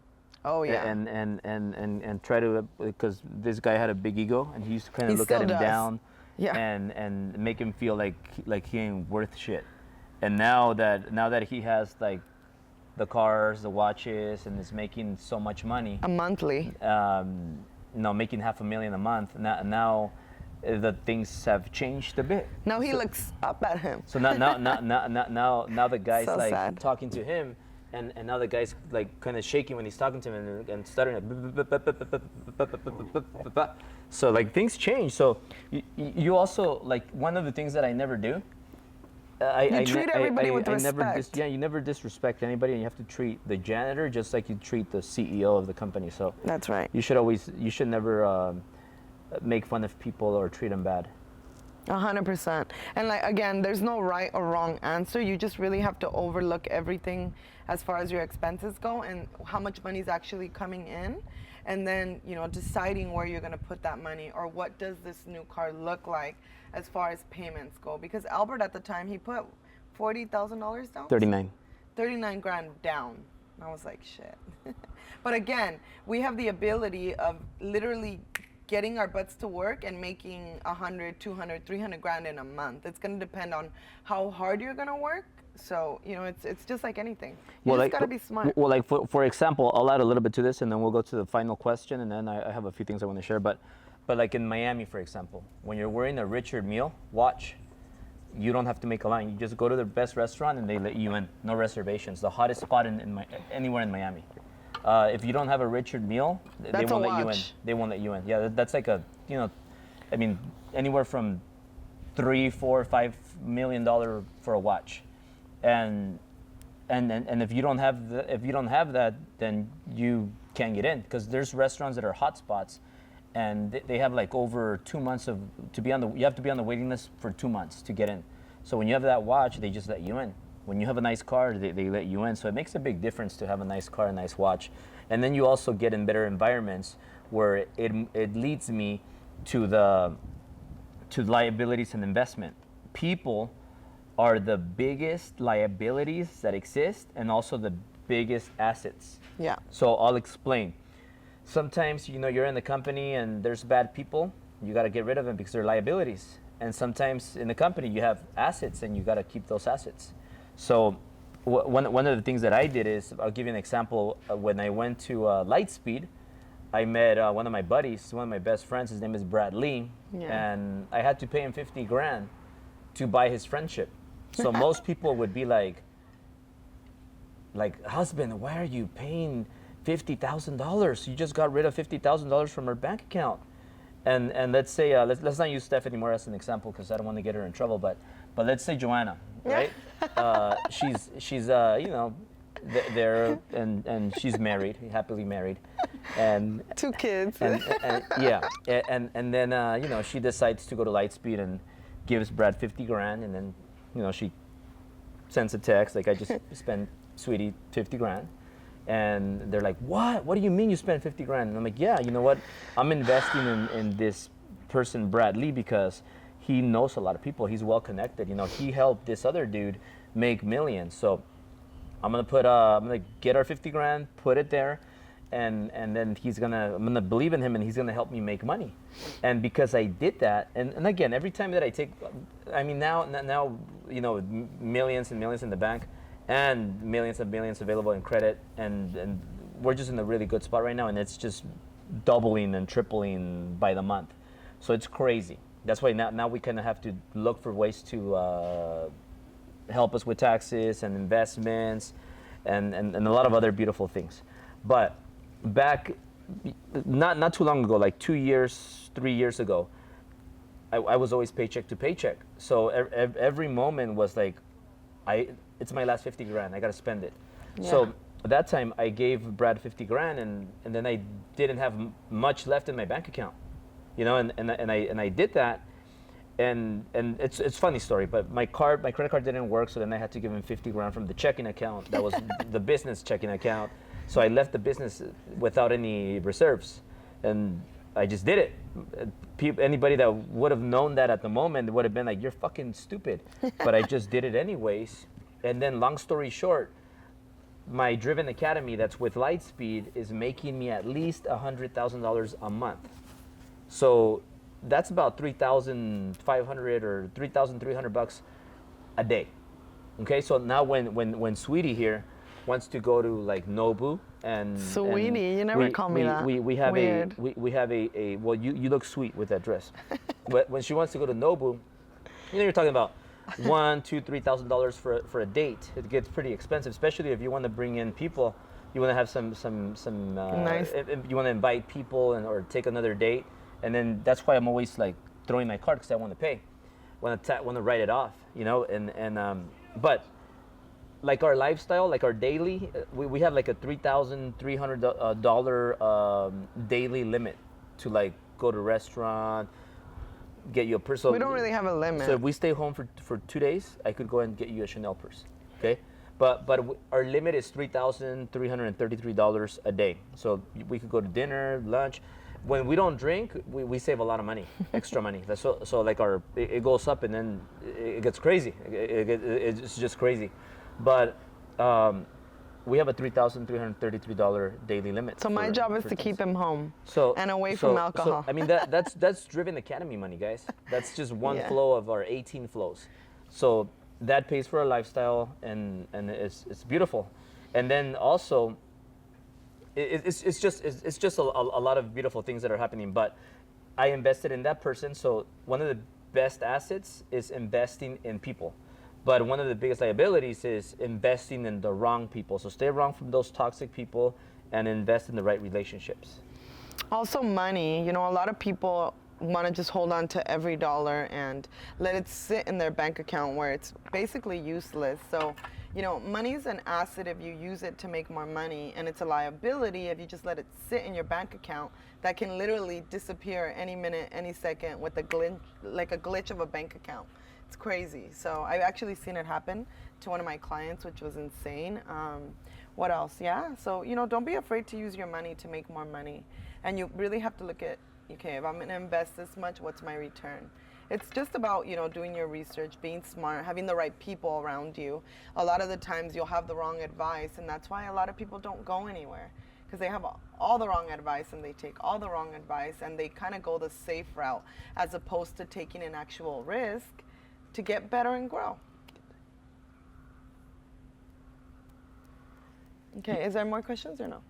Oh yeah. And try to, because this guy had a big ego, and he used to kind of look at him down, yeah, and make him feel like he ain't worth shit. And now that he has like the cars, the watches, and is making so much money a monthly, making $500,000 a month. Now the things have changed a bit. Now he looks up at him. So now the guy's so like sad. talking to him. And now the guy's like kind of shaking when he's talking to him and stuttering. So like things change. So you also, like, one of the things that I never do. You treat everybody with respect. You never disrespect anybody, and you have to treat the janitor just like you treat the CEO of the company. So that's right. You should never make fun of people or treat them bad. 100%. And like, again, there's no right or wrong answer. You just really have to overlook everything as far as your expenses go and how much money is actually coming in, and then deciding where you're going to put that money, or what does this new car look like as far as payments go. Because Albert at the time, he put $40,000 down. 39 grand down. I was like, shit. But again, we have the ability of literally getting our butts to work and making 100, 200, 300 grand in a month. It's going to depend on how hard you're going to work. So, it's just like anything. You just got to be smart. Well, like for example, I'll add a little bit to this, and then we'll go to the final question, and then I have a few things I want to share. But like in Miami, for example, when you're wearing a Richard Mille watch, you don't have to make a line. You just go to the best restaurant and they let you in. No reservations. The hottest spot anywhere in Miami. If you don't have a Richard Mille, they won't let you in. They won't let you in. Yeah, that's like anywhere from $3, $4, $5 million for a watch, and if you don't have that, then you can't get in, because there's restaurants that are hot spots, and they have like over 2 months you have to be on the waiting list for 2 months to get in. So when you have that watch, they just let you in. When you have a nice car, they let you in. So it makes a big difference to have a nice car, a nice watch. And then you also get in better environments where it leads me to liabilities and investment. People are the biggest liabilities that exist, and also the biggest assets. Yeah. So I'll explain. Sometimes, you're in the company and there's bad people. You got to get rid of them because they're liabilities. And sometimes in the company you have assets and you got to keep those assets. So one of the things that I did is, I'll give you an example. When I went to Lightspeed, I met one of my buddies, one of my best friends. His name is Brad Lee, and I had to pay him 50 grand to buy his friendship. So most people would be like, husband, why are you paying $50,000? You just got rid of $50,000 from her bank account. And let's say, let's not use Steph anymore as an example because I don't want to get her in trouble. But let's say Joanna, right? She's there and she's married, happily married, and 2 kids. and then she decides to go to Lightspeed and gives Brad 50 grand, and then she sends a text like, I just spent sweetie 50 grand. And they're like, what do you mean you spent 50 grand? And I'm like, yeah, you know what, I'm investing in this person Brad Lee because he knows a lot of people, he's well connected, he helped this other dude make millions. So I'm gonna get our 50 grand, put it there, and then I'm gonna believe in him, and he's gonna help me make money. And because I did that, and again, every time that I take, now millions and millions in the bank, and millions and millions available in credit, and we're just in a really good spot right now, and it's just doubling and tripling by the month. So it's crazy. That's why now we kind of have to look for ways to help us with taxes and investments and a lot of other beautiful things. But back, not too long ago, like 2 years, 3 years ago, I was always paycheck to paycheck. So every moment was like, it's my last 50 grand, I gotta spend it. Yeah. So at that time I gave Brad 50 grand and then I didn't have much left in my bank account, and I did that. And it's a funny story, but my credit card didn't work, so then I had to give him 50 grand from the checking account. That was the business checking account. So I left the business without any reserves, and I just did it. Anybody that would have known that at the moment would have been like, you're fucking stupid. But I just did it anyways. And then long story short, my Driven Academy that's with Lightspeed is making me at least $100,000 a month. So that's about $3,500 or $3,300 a day. Okay, so now when Sweetie here wants to go to like Nobu and Sweetie, you never call me that. We have Weird. we have a well, you look sweet with that dress. But when she wants to go to Nobu, you're talking about $1,000, $2,000, $3,000 for a date. It gets pretty expensive, especially if you want to bring in people. You want to have some nice. You want to invite people or take another date. And then that's why I'm always like throwing my card because I want to pay, want to write it off, but like our lifestyle, like our daily, we have like a $3,300 daily limit to like go to restaurant, get you a purse. So we don't really have a limit. So if we stay home for 2 days, I could go and get you a Chanel purse, okay? But our limit is $3,333 a day. So we could go to dinner, lunch. When we don't drink, we save a lot of money, extra money. So like it goes up and then it gets crazy. It's just crazy. But we have a $3,333 daily limit. So my job is to keep him home and away from alcohol. That's Driven Academy money, guys. That's just one flow of our 18 flows. So that pays for our lifestyle and it's beautiful. And then also, it's just a lot of beautiful things that are happening. But I invested in that person. So one of the best assets is investing in people. But one of the biggest liabilities is investing in the wrong people. So stay wrong from those toxic people and invest in the right relationships. Also money. A lot of people want to just hold on to every dollar and let it sit in their bank account where it's basically useless. So money is an asset if you use it to make more money, and it's a liability if you just let it sit in your bank account that can literally disappear any minute, any second with a glitch of a bank account. It's crazy. So I've actually seen it happen to one of my clients, which was insane. What else? Yeah. So, don't be afraid to use your money to make more money. And you really have to look at, okay, if I'm going to invest this much, what's my return? It's just about, doing your research, being smart, having the right people around you. A lot of the times you'll have the wrong advice, and that's why a lot of people don't go anywhere. because they have all the wrong advice and they take all the wrong advice and they kind of go the safe route as opposed to taking an actual risk to get better and grow. Okay, is there more questions or no?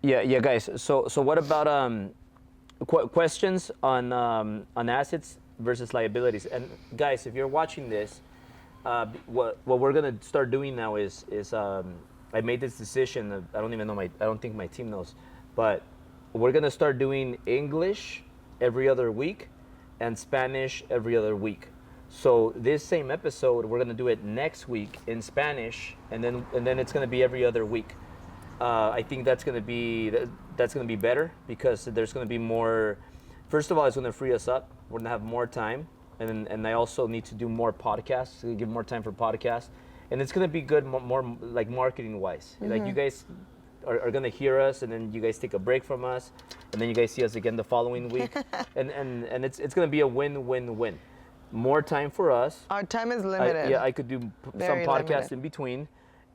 Yeah, guys. So what about questions on assets versus liabilities? And guys, if you're watching this, what we're gonna start doing now is I made this decision. I don't think my team knows, but we're gonna start doing English every other week and Spanish every other week. So this same episode, we're gonna do it next week in Spanish, and then it's gonna be every other week. I think that's gonna be better because there's gonna be more. First of all, it's gonna free us up. We're gonna have more time, and I also need to do more podcasts. To give more time for podcasts, and it's gonna be good, more like marketing wise. Like you guys are gonna hear us, and then you guys take a break from us, and then you guys see us again the following week, and it's gonna be a win-win-win. More time for us. Our time is limited. I could do some podcasts in between,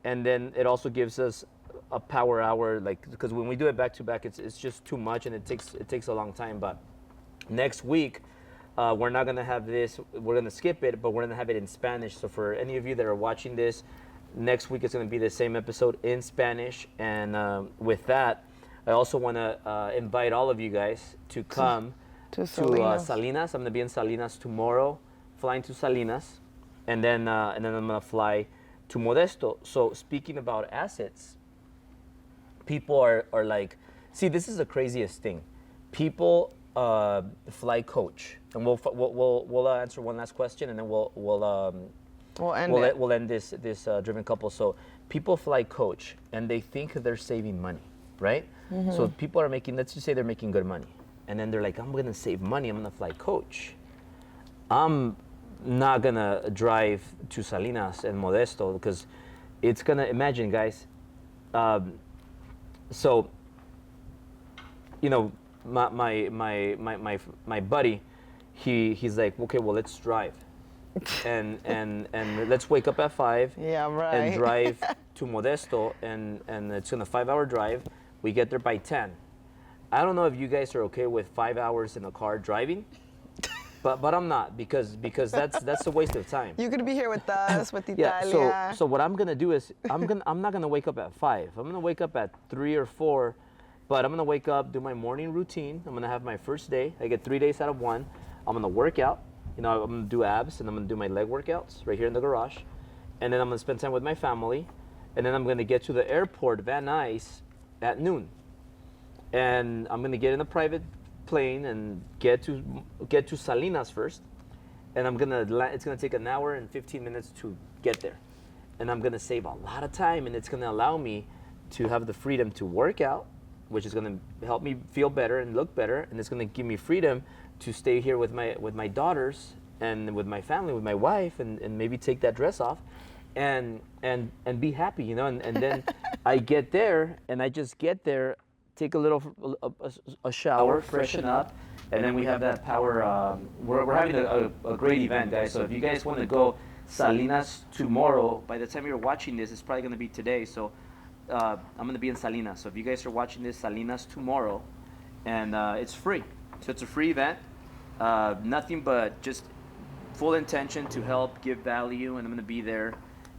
and then it also gives us a power hour, like, because when we do it back to back, it's just too much and it takes a long time. But next week, we're not gonna have this. We're gonna skip it, but we're gonna have it in Spanish. So for any of you that are watching this, next week is gonna be the same episode in Spanish. And with that, I also want to invite all of you guys to come to Salinas. I'm gonna be in Salinas tomorrow, flying to Salinas, and then I'm gonna fly to Modesto. So speaking about assets, people are like, see, this is the craziest thing. People fly coach, and we'll answer one last question, and then we'll end this driven couple. So people fly coach, and they think they're saving money, right? So people are making, let's just say they're making good money, and then they're like, I'm gonna save money. I'm gonna fly coach. I'm not gonna drive to Salinas and Modesto because it's gonna, imagine, guys. So, you know, my buddy, he's like, okay, well, let's drive, and let's wake up at 5. Yeah, right. And drive to Modesto, and it's a 5-hour drive. We get there by 10. I don't know if you guys are okay with 5 hours in a car driving, but I'm not, because that's a waste of time. You could be here with us, with Italia. Yeah. So what I'm gonna do is I'm not gonna wake up at 5. I'm gonna wake up at 3 or 4, but I'm gonna wake up, do my morning routine. I'm gonna have my first day. I get 3 days out of 1. I'm gonna work out. You know, I'm gonna do abs, and I'm gonna do my leg workouts right here in the garage, and then I'm gonna spend time with my family, and then I'm gonna get to the airport, Van Nuys, at noon, and I'm gonna get in a private plane and get to Salinas first, and it's gonna take an hour and 15 minutes to get there, and I'm gonna save a lot of time, and it's gonna allow me to have the freedom to work out, which is gonna help me feel better and look better, and it's gonna give me freedom to stay here with my daughters and with my family, with my wife, and maybe take that dress off, and be happy, you know, and then I get there, and I just get there, take a shower, freshen up, and then we have that power. We're having a great event, guys. So if you guys want to go Salinas tomorrow, by the time you're watching this, it's probably going to be today. So I'm going to be in Salinas. So if you guys are watching this, Salinas tomorrow, and it's free. So it's a free event. Nothing but just full intention to help, give value, and I'm going to be there.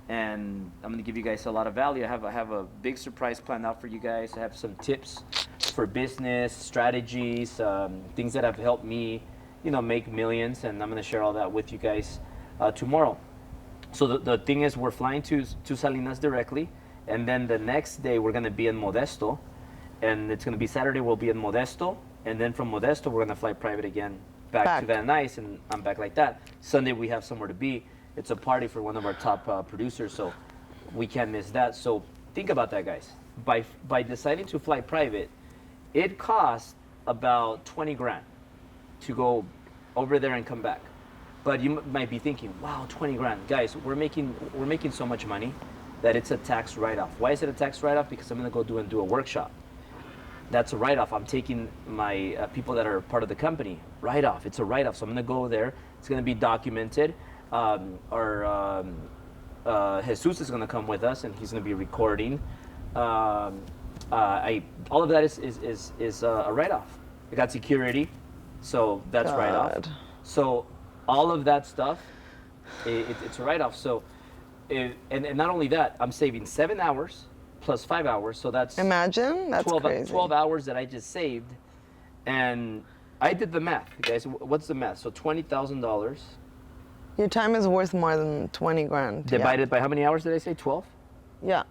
And I'm going to give you guys a lot of value. I have a big surprise planned out for you guys. I have some tips for business, strategies, things that have helped me, you know, make millions. And I'm going to share all that with you guys tomorrow. So the thing is, we're flying to Salinas directly. And then the next day, we're going to be in Modesto. And it's going to be Saturday, we'll be in Modesto. And then from Modesto, we're going to fly private again back to Van Nuys. And I'm back like that. Sunday, we have somewhere to be. It's a party for one of our top producers, so we can't miss that. So think about that, guys. By deciding to fly private, it costs about 20 grand to go over there and come back. But you might be thinking, wow, 20 grand. Guys, we're making so much money that it's a tax write-off. Why is it a tax write-off? Because I'm going to go do a workshop. That's a write-off. I'm taking my people that are part of the company, write-off. It's a write-off. So I'm going to go there. It's going to be documented. Jesus is going to come with us, and he's going to be recording. all of that is a write-off. I got security, so that's write-off. So all of that stuff, it's a write-off. So, and not only that, I'm saving 7 hours plus 5 hours, so that's Imagine, that's 12, crazy. 12 hours that I just saved, and I did the math, guys. What's the math? So $20,000 Your time is worth more than 20 grand. divided by how many hours did I say? 12. Yeah.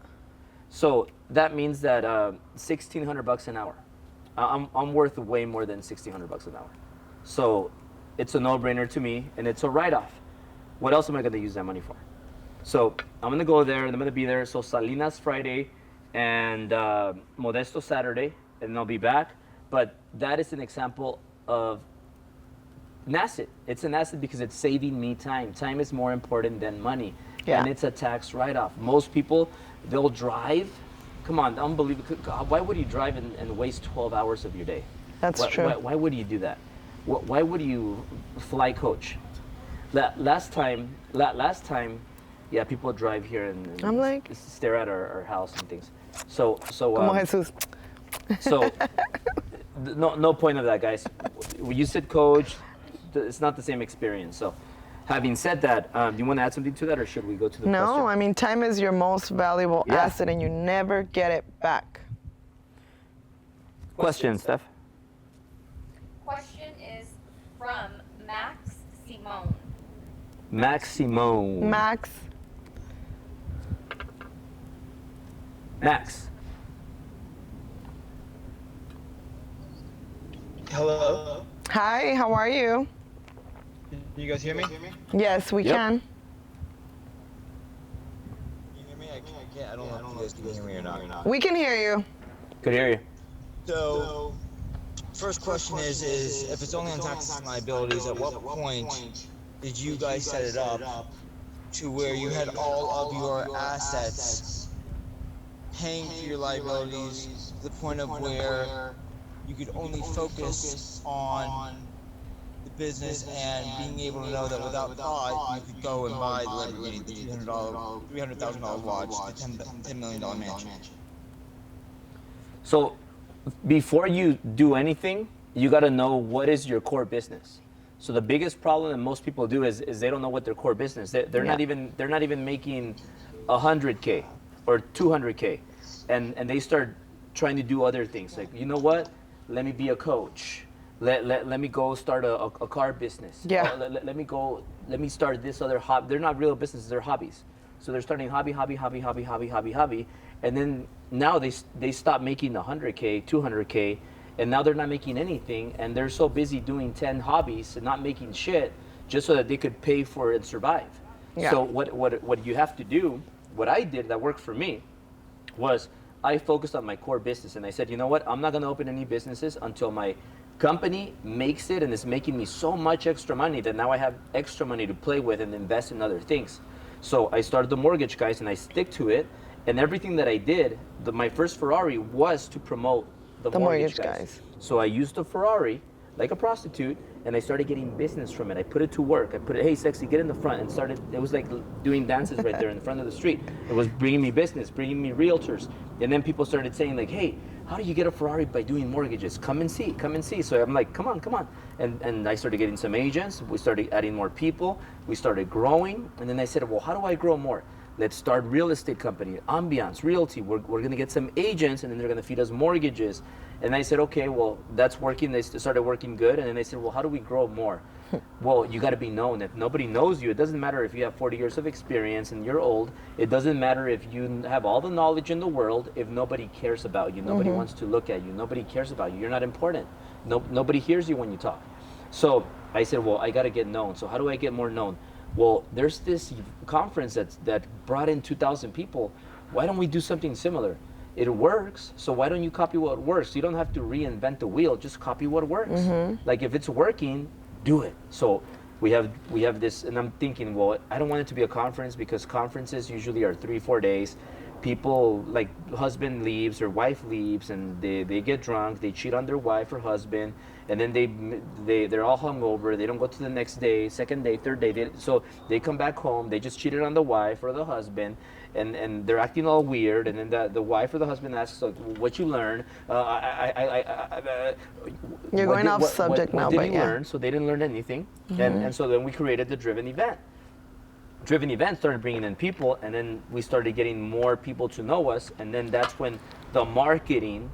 So that means that $1,600 an hour. I'm worth way more than $1,600 an hour. So it's a no-brainer to me, and it's a write-off. What else am I going to use that money for? So I'm going to go there, and I'm going to be there. So Salinas Friday and Modesto Saturday, and I'll be back. But that is an example of an asset. It's an asset because it's saving me time. Time is more important than money. Yeah. And it's a tax write-off. Most people, they'll drive. Come on, unbelievable. God, why would you drive and waste 12 hours of your day? That's true. Why would you do that? Why would you fly coach? Last time, yeah, people drive here and I'm like, stare at our house and things. So como Jesus. so no point of that, guys. When you said coach, it's not the same experience. So having said that, do you want to add something to that, or should we go to the No, question? I mean, time is your most valuable Yeah. asset, and you never get it back. Question, Steph. Question is from Max Simone. Maximo. Max, Max. Hello? hi, how are you? You guys hear me? Yes, we Yep. can. Can you hear me? I can't. I don't know if you guys can hear me or not. We can hear you. Could hear you. So, first question is if it's only on taxes and liabilities, at what point did you guys set it up to where you had all of your assets paying for your liabilities to the point of where you could only focus on the business and being able to know that without thought you could go and buy the Lamborghini, the $300,000 watch, the $10 million mansion? So before you do anything, you got to know what is your core business. So the biggest problem that most people do is they don't know what their core business. They're not even making 100K or 200K, and they start trying to do other things like, you know what? Let me be a coach. Let me go start a car business. Yeah. Let me start this other hobby. They're not real businesses, they're hobbies. So they're starting hobby, and then now they stop making 100K, 200K, and now they're not making anything, and they're so busy doing 10 hobbies and not making shit just so that they could pay for and survive. Yeah. So what you have to do, what I did that worked for me, was I focused on my core business, and I said, you know what, I'm not going to open any businesses until my company makes it and is making me so much extra money that now I have extra money to play with and invest in other things. So I started the mortgage guys, and I stick to it, and everything that I did, my first Ferrari was to promote the mortgage guys. So I used the Ferrari like a prostitute, and I started getting business from it. I put it to work. I put it, hey, sexy, get in the front, and started, it was like doing dances right there in the front of the street. It was bringing me business, bringing me realtors. And then people started saying like, hey, how do you get a Ferrari by doing mortgages? Come and see. So I'm like, come on. And I started getting some agents. We started adding more people. We started growing. And then I said, well, how do I grow more? Let's start real estate company, ambiance, realty. We're going to get some agents, and then they're going to feed us mortgages. And I said, okay, well, that's working. They started working good. And then I said, well, how do we grow more? Well, you got to be known. If nobody knows you, it doesn't matter if you have 40 years of experience and you're old. It doesn't matter if you have all the knowledge in the world. If nobody cares about you, nobody wants to look at you, nobody cares about you, you're not important. Nobody hears you when you talk. So I said, well, I got to get known. So how do I get more known? Well, there's this conference that brought in 2,000 people. Why don't we do something similar? It works, so why don't you copy what works? You don't have to reinvent the wheel, just copy what works. Like if it's working, do it. So we have this, and I'm thinking, well, I don't want it to be a conference because conferences usually are 3-4 days. people, like husband leaves or wife leaves, and they get drunk, they cheat on their wife or husband, and then they're all hungover, they don't go to the next day, second day, third day, so they come back home, they just cheated on the wife or the husband, and they're acting all weird, and then the wife or the husband asks, like, what you learn? You're going off subject now, what did but you yeah. learn? So they didn't learn anything, and so then we created the Driven event. Driven event started bringing in people, and then we started getting more people to know us, and then that's when the marketing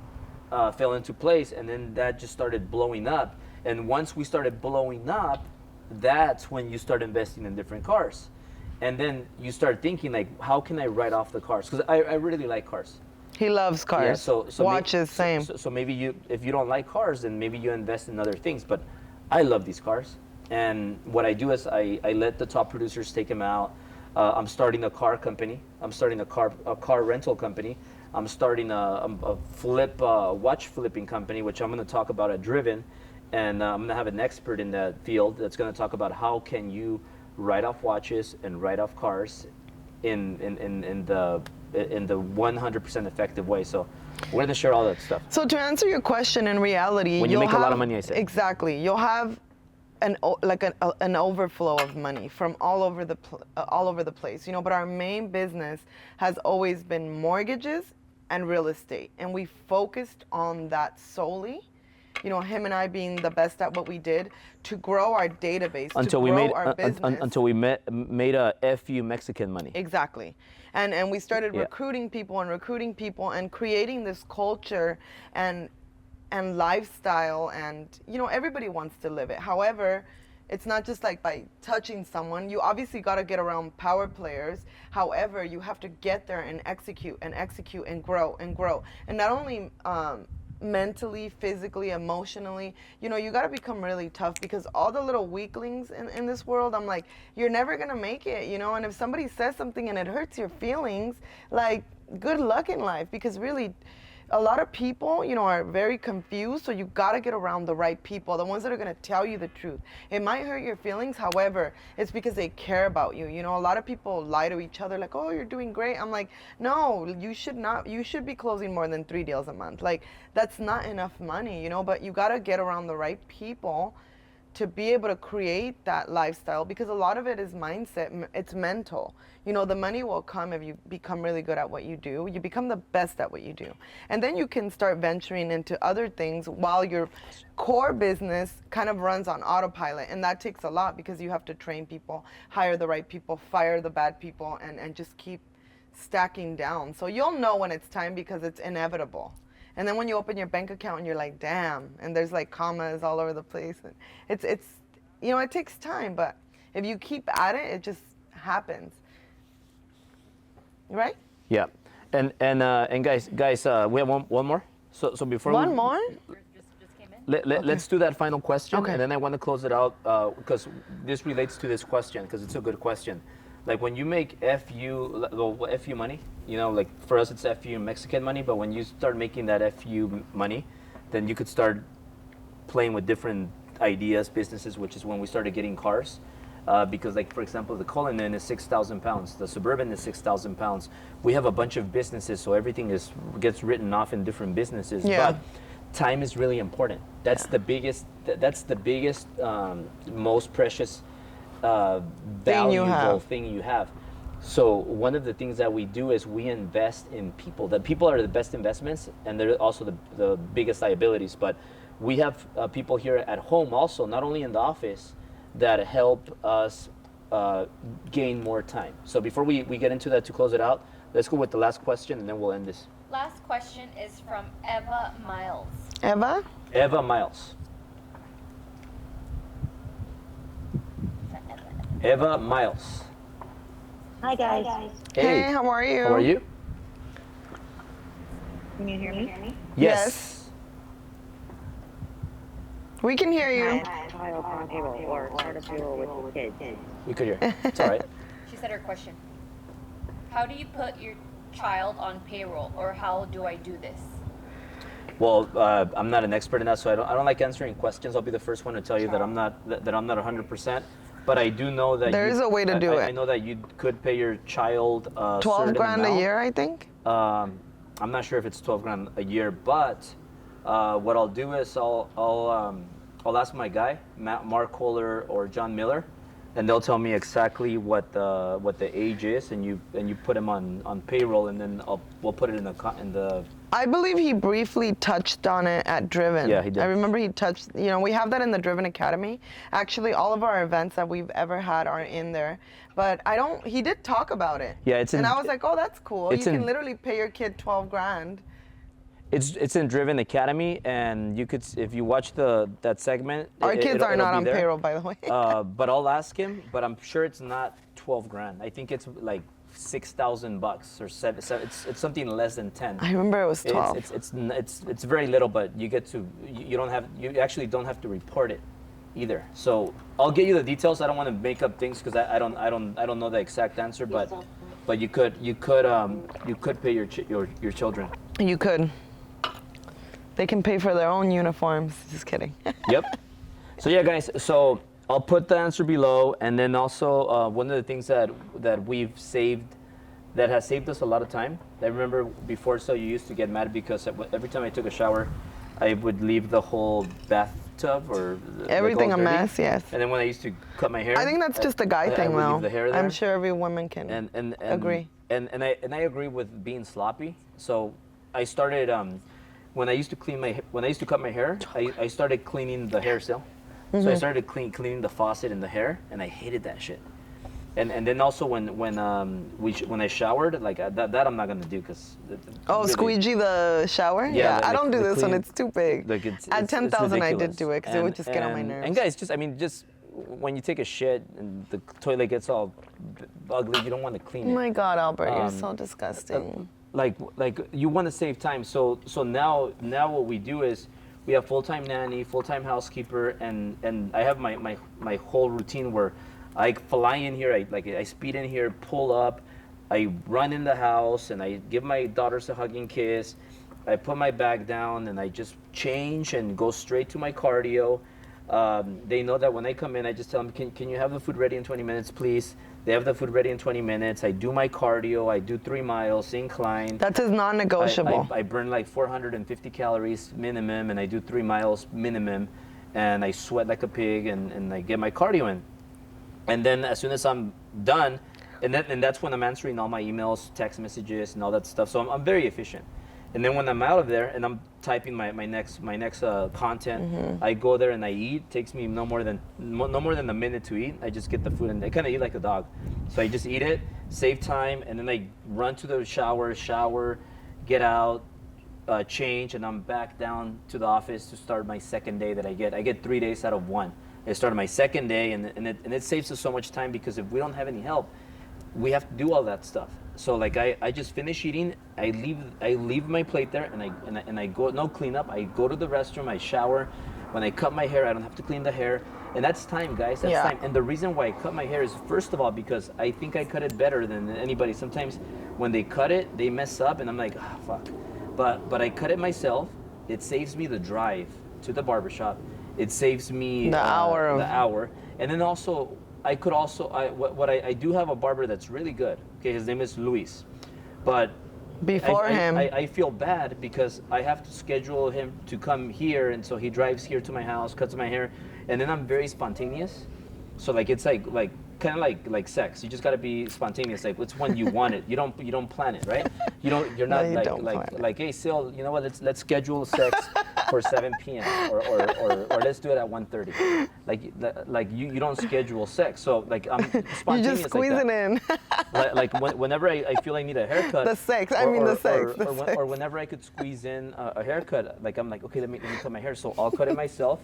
fell into place, and then that just started blowing up. And once we started blowing up, that's when you start investing in different cars. And then you start thinking, like, how can I write off the cars? Because I really like cars. He loves cars. Yeah, so Watches, same. So maybe if you don't like cars, then maybe you invest in other things. But I love these cars. And what I do is I let the top producers take them out. I'm starting a car company. I'm starting a car rental company. I'm starting a watch flipping company, which I'm going to talk about at Driven. And I'm going to have an expert in that field that's going to talk about how can you write off watches and write off cars in the 100% effective way. So we're going to share all that stuff. So to answer your question, in reality, When you make a lot of money, I say. Exactly. You'll have an overflow of money from all over the place, you know. But our main business has always been mortgages and real estate, and we focused on that solely. You know, him and I being the best at what we did to grow our database, until to we grow made our business. until we made a FU Mexican money. Exactly. And we started Yeah. recruiting people and creating this culture and lifestyle, and you know, everybody wants to live it. However, it's not just like by touching someone. You obviously got to get around power players. However, you have to get there and execute and grow. And not only mentally, physically, emotionally, you know, you got to become really tough, because all the little weaklings in this world, I'm like, you're never going to make it, you know. And if somebody says something and it hurts your feelings, like, good luck in life, because really a lot of people, you know, are very confused. So you got to get around the right people, the ones that are going to tell you the truth. It might hurt your feelings, however, it's because they care about you. You know, a lot of people lie to each other, like, oh, you're doing great. I'm like, no, you should not. You should be closing more than 3 deals a month. Like, that's not enough money, you know. But you got to get around the right people to be able to create that lifestyle, because a lot of it is mindset. It's mental. You know, the money will come if you become really good at what you do. You become the best at what you do. And then you can start venturing into other things while your core business kind of runs on autopilot. And that takes a lot, because you have to train people, hire the right people, fire the bad people, and just keep stacking down. So you'll know when it's time, because it's inevitable. And then when you open your bank account and you're like, damn, and there's like commas all over the place. And it's you know, it takes time, but if you keep at it, it just happens. Right? Yeah, and guys, we have one more. So before One more? Just came in. Let's do that final question, Okay. and then I want to close it out because this relates to this question, because it's a good question. Like, when you make FU money, you know, like for us it's FU Mexican money, but when you start making that FU money, then you could start playing with different ideas, businesses, which is when we started getting cars. Because, like, for example, the Cullinan is 6,000 pounds, the Suburban is 6,000 pounds. We have a bunch of businesses, so everything gets written off in different businesses. Yeah. But time is really important. That's the biggest. That's the biggest, most precious, valuable thing you have. So one of the things that we do is we invest in people. That people are the best investments, and they're also the biggest liabilities. But we have people here at home also, not only in the office, that help us gain more time. So before we get into that, to close it out, let's go with the last question, and then we'll end this. Last question is from Eva Miles. Eva? Eva Miles. Eva Miles. Hi guys. Hey, how are you? How are you? Can you hear me? Yes. We can hear you. Child on payroll or start a payroll with the kids. We could hear. It's all right. She said her question. How do you put your child on payroll, or how do I do this? Well, I'm not an expert in that, so I don't like answering questions. I'll be the first one to tell you that I'm not 100%. But I do know that There is a way to do it. I know that you could pay your child 12 grand a year, I think. I'm not sure if it's 12 grand a year, but what I'll do is I'll ask my guy, Mark Kohler or John Miller, and they'll tell me exactly what the age is, and you put him on payroll, and then we'll put it in the. I believe he briefly touched on it at Driven. Yeah, he did. I remember he touched, we have that in the Driven Academy. Actually, all of our events that we've ever had are in there. But he did talk about it. Yeah, it's in. And I was like, oh, that's cool. You in- can literally pay your kid 12 grand. It's in Driven Academy, and you could, if you watch that segment. Our kids are it'll not be on there. payroll, by the way. But I'll ask him. But I'm sure it's not 12 grand. I think it's like $6,000 or seven. It's something less than 10. I remember it was 12. It's very little, but you actually don't have to report it either. So I'll get you the details. I don't want to make up things because I don't know the exact answer, but you could pay your children. You could. They can pay for their own uniforms. Just kidding. Yep. So yeah, guys. So I'll put the answer below, and then also one of the things that we've saved, that has saved us a lot of time. I remember before, so you used to get mad because every time I took a shower, I would leave the whole bathtub or Everything like a all dirty. mess, yes. And then when I used to cut my hair, I think that's just a guy I thing, would though. leave the hair there. I'm sure every woman can and agree. And I agree with being sloppy. So I started when I used to cut my hair, I started cleaning the hair cell. So I started cleaning the faucet and the hair, and I hated that shit. And then also when I showered, like that I'm not gonna do because. Oh, really, squeegee the shower? Yeah, I don't do this one. It's too big. Like At 10,000, I did do it because it would just get on my And nerves. guys, just when you take a shit and the toilet gets all ugly, you don't want to clean Oh it. my God, Albert, you're so disgusting. Like you want to save time. So now what we do is we have full-time nanny, full-time housekeeper, and I have my whole routine where I fly in here, I speed in here, pull up, I run in the house, and I give my daughters a hugging kiss. I put my bag down, and I just change and go straight to my cardio. They know that when I come in, I just tell them, can you have the food ready in 20 minutes, please? They have the food ready in 20 minutes. I do my cardio. I do 3 miles, incline. That's his non-negotiable. I burn like 450 calories minimum, and I do 3 miles minimum, and I sweat like a pig, and I get my cardio in. And then as soon as I'm done, and that's when I'm answering all my emails, text messages, and all that stuff. So I'm very efficient. And then when I'm out of there and I'm typing my next content, I go there and I eat. It takes me no more than a minute to eat. I just get the food and I kind of eat like a dog. So I just eat it, save time, and then I run to the shower, get out, change, and I'm back down to the office to start my second day that I get. I get 3 days out of 1. I started my second day, and it saves us so much time because if we don't have any help, we have to do all that stuff. So like I just finish eating, I leave my plate there, and I go, no cleanup. I go to the restroom, I shower. When I cut my hair, I don't have to clean the hair, and that's time, guys. That's time. And the reason why I cut my hair is, first of all, because I think I cut it better than anybody. Sometimes when they cut it, they mess up, and I'm like, ah, fuck. But I cut it myself. It saves me the drive to the barbershop. It saves me the hour, and then also. I do have a barber that's really good. Okay, his name is Luis, but I feel bad because I have to schedule him to come here, and so he drives here to my house, cuts my hair, and then I'm very spontaneous. So like it's like kind of like sex. You just got to be spontaneous. Like it's when you want it. You don't plan it, right? You're not like hey Syl, you know what? Let's schedule sex for 7 p.m. or let's do it at 1:30. Like you don't schedule sex. So like I'm spontaneous. You just squeeze it in. Whenever I feel I need a haircut. The sex. Or whenever I could squeeze in a haircut, like I'm like, okay, let me cut my hair. So I'll cut it myself.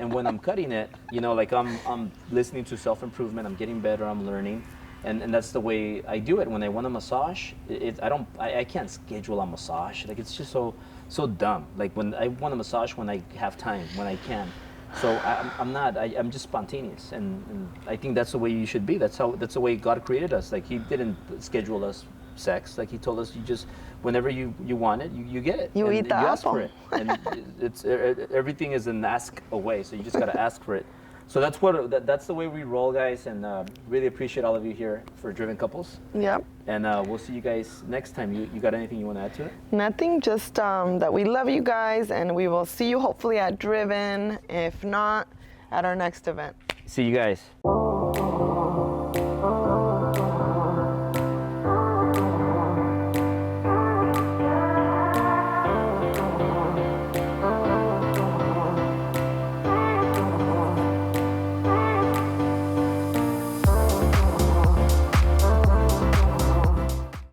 And when I'm cutting it, like I'm listening to self-improvement, I'm getting better, I'm learning, and that's the way I do it. When I want a massage, I can't schedule a massage. Like it's just so dumb. Like when I want a massage when I have time, when I can. So I'm just spontaneous, and I think that's the way you should be. That's the way God created us. Like He didn't schedule us sex. Like He told us, you just whenever you want it, you get it. You eat the apple. Ask for it. And it's everything is an ask away, so you just gotta ask for it. So that's the way we roll, guys, and really appreciate all of you here for Driven Couples. Yep. And we'll see you guys next time. You got anything you want to add to it? Nothing, just that we love you guys, and we will see you hopefully at Driven. If not, at our next event. See you guys.